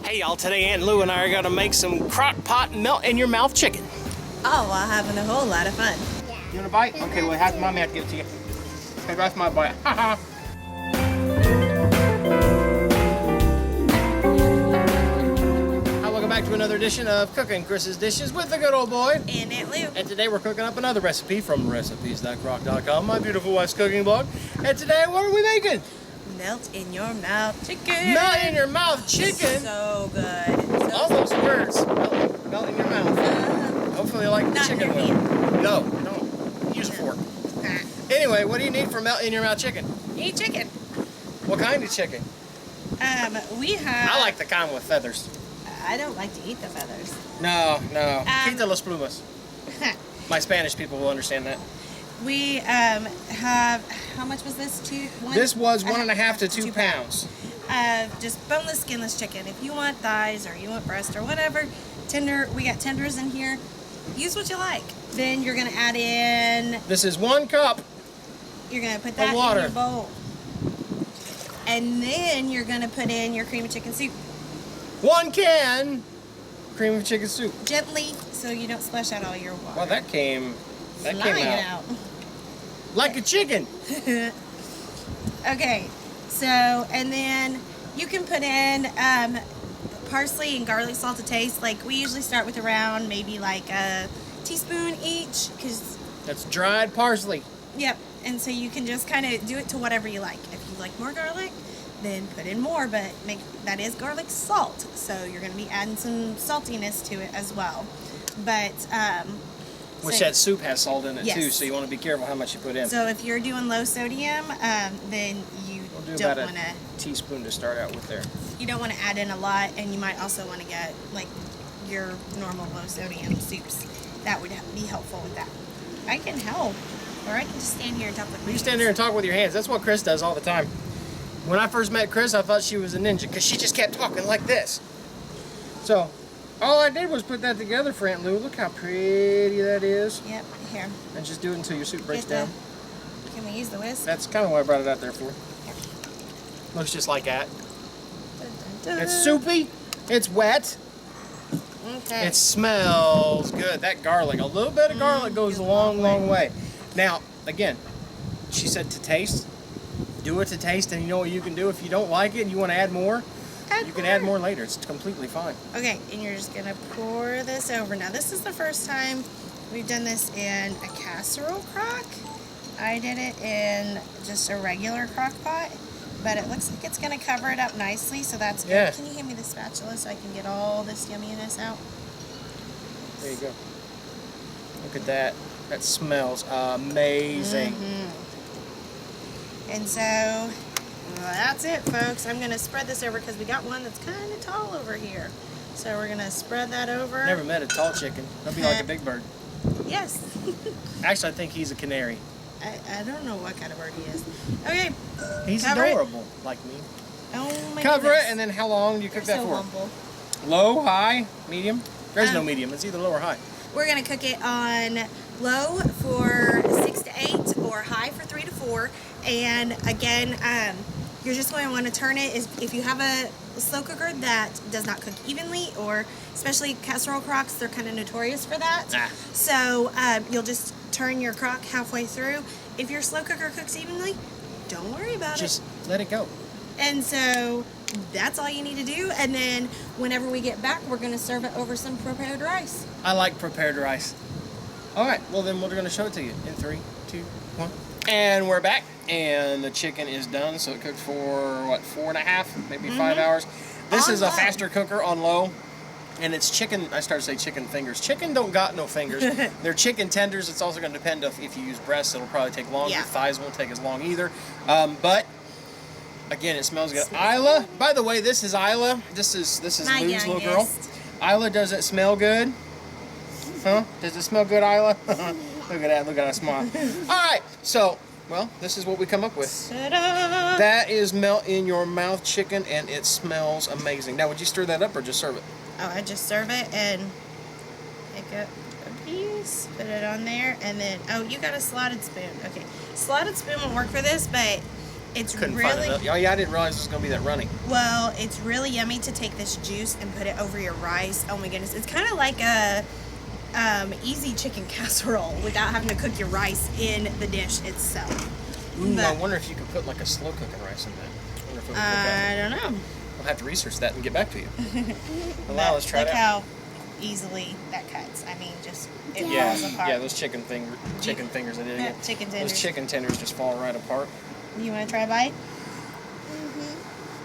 Hey y'all, today Aunt Lou and I are gonna make some Crock Pot Melt-In-Your-Mouth Chicken. Oh, while having a whole lot of fun. You want a bite? Okay, well, Mommy have to give it to you. Okay, that's my bite. Haha. Hi, welcome back to another edition of Cooking Chris's Dishes with the good old boy. And Aunt Lou. And today we're cooking up another recipe from recipes.crock.com, my beautiful wife's cooking blog. And today, what are we making? Melt-in-your-mouth chicken. Melt-in-your-mouth chicken. So good. All those words. Melt in your mouth. Hopefully you like the chicken will. No, don't. Use a fork. Anyway, what do you need for melt-in-your-mouth chicken? Eat chicken. What kind of chicken? We have... I like the kind with feathers. I don't like to eat the feathers. No. Quita los plumas. My Spanish people will understand that. We have... How much was this? This was 1.5 to 2 pounds. Just boneless, skinless chicken. If you want thighs or you want breast or whatever, tender, we got tenders in here. Use what you like. Then you're gonna add in... This is 1 cup. You're gonna put that in your bowl. And then you're gonna put in your cream of chicken soup. 1 can cream of chicken soup. Gently, so you don't splash out all your water. Well, that came out. Like a chicken. Okay, so, and then you can put in parsley and garlic salt to taste. Like, we usually start with around maybe like a teaspoon each, because... That's dried parsley. Yep, and so you can just kind of do it to whatever you like. If you like more garlic, then put in more, but that is garlic salt, so you're going to be adding some saltiness to it as well. But... Which that soup has salt in it too, yes. so you want to be careful how much you put in. So if you're doing low sodium, then you don't want to... teaspoon to start out with there. You don't want to add in a lot, and you might also want to get like your normal low sodium soups. That would be helpful with that. I can help, or I can just stand here and talk with my hands. You stand there and talk with your hands. That's what Cris does all the time. When I first met Cris, I thought she was a ninja because she just kept talking like this. So, all I did was put that together for Aunt Lou. Look how pretty that is. Yep, here. And just do it until your soup breaks down. Can we use the whisk? That's kind of what I brought it out there for. Looks just like that. It's soupy. It's wet. Okay. It smells good. That garlic, a little bit of garlic goes a long, long way. Now, again, she said to taste. Do it to taste, and you know what you can do if you don't like it and you want to add more? You can add more later. It's completely fine. Okay, and you're just going to pour this over. Now, this is the first time we've done this in a casserole crock. I did it in just a regular crock pot, but it looks like it's going to cover it up nicely, so that's good. Yeah. Can you hand me the spatula so I can get all this yumminess out? There you go. Look at that. That smells amazing. And so... well, that's it, folks. I'm going to spread this over because we got one that's kind of tall over here. So we're going to spread that over. Never met a tall chicken. That'd be like a big bird. Yes. Actually, I think he's a canary. I don't know what kind of bird he is. Okay. He's Cover adorable, like me. Oh my Cover goodness. it, and then how long do you cook You're that so for? humble. Low, high, medium? There's no medium. It's either low or high. We're going to cook it on low for 6 to 8 or high for 3 to 4. And again, you're just going to want to turn it. If you have a slow cooker that does not cook evenly, or especially casserole crocks, they're kind of notorious for that. So you'll just turn your crock halfway through. If your slow cooker cooks evenly, don't worry about it. Just let it go. And so that's all you need to do. And then whenever we get back, we're going to serve it over some prepared rice. I like prepared rice. All right, well then we're going to show it to you in 3, 2, 1. And we're back, and the chicken is done. So it cooked for, what, 4.5, maybe 5 hours. This is a faster cooker on low. And it's chicken, I started to say chicken fingers. Chicken don't got no fingers. They're chicken tenders. It's also going to depend if you use breasts, it'll probably take longer. Yeah. Thighs won't take as long either. But again, it smells good. Isla, by the way, this is Isla. This is My Lou's little girl. youngest. Isla, does it smell good? Huh? Does it smell good, Isla? Look at that. Look at that smile. All right. So, well, this is what we come up with. Ta-da! That is melt-in-your-mouth chicken, and it smells amazing. Now, would you stir that up or just serve it? Oh, I just serve it and pick up a piece, put it on there, and then, oh, you got a slotted spoon. Okay, slotted spoon won't work for this, but It's Couldn't really, find it. Oh yeah, I didn't realize it was gonna be that runny. well, it's really yummy to take this juice and put it over your rice. Oh my goodness, it's kind of like a easy chicken casserole without having to cook your rice in the dish itself. Ooh, But I wonder if you could put like a slow cooking rice in that. I wonder if it would cook I out. don't know. We'll have to research that and get back to you. Well, But let's try it look out. how easily that cuts. I mean, just it Yeah, falls apart. yeah, those chicken fingers. I did again. Chicken tenders. Those chicken tenders just fall right apart. You want to try a bite?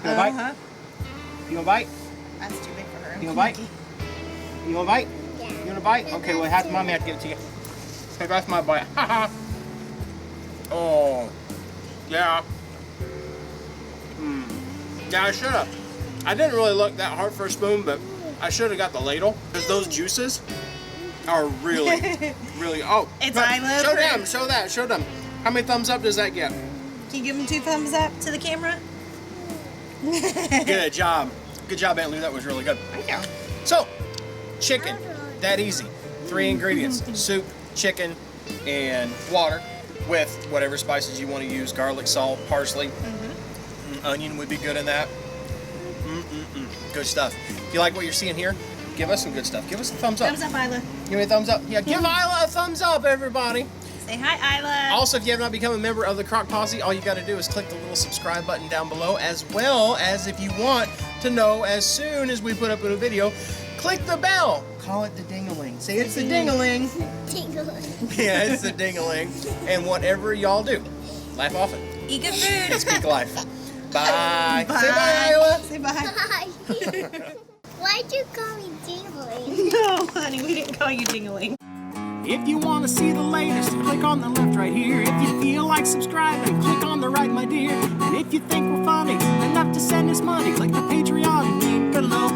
You want a bite? Uh-huh. You want a bite? That's too big for her. You want a bite? You want a bite? Yeah. You want a bite? Okay, well, have mommy have to give it to you. Hey, that's my bite. Oh, yeah. Yeah, I should have. I didn't really look that hard for a spoon, but I should have got the ladle because those juices are really, really. Oh, It's but Isla show proof. them, show that, show them. How many thumbs up does that get? Can you give him 2 thumbs up to the camera? Good job. Good job, Aunt Lou. That was really good. Thank you. So, chicken, that easy. 3 ingredients: soup, chicken, and water with whatever spices you want to use: garlic, salt, parsley. Onion would be good in that. Good stuff. If you like what you're seeing here, give us some good stuff. Give us a thumbs up. Thumbs up, Isla. Give me a thumbs up. Yeah, give Isla a thumbs up, everybody. Say hi, Isla. Also, if you have not become a member of the Crock Posse, all you got to do is click the little subscribe button down below, as well as if you want to know as soon as we put up a new video, click the bell. Call it the ding-a-ling. Say it's the ding-a-ling. Yeah, it's the ding-a-ling. And whatever y'all do, laugh often Eat good food. and speak life. Bye. Bye. Say bye, Isla. Say bye. Hi. Why'd you call me Dingling? No, honey, we didn't call you Dingling. If you want to see the latest, click on the left right here. If you feel like subscribing, click on the right, my dear. And if you think we're funny enough to send us money, click the Patreon link below.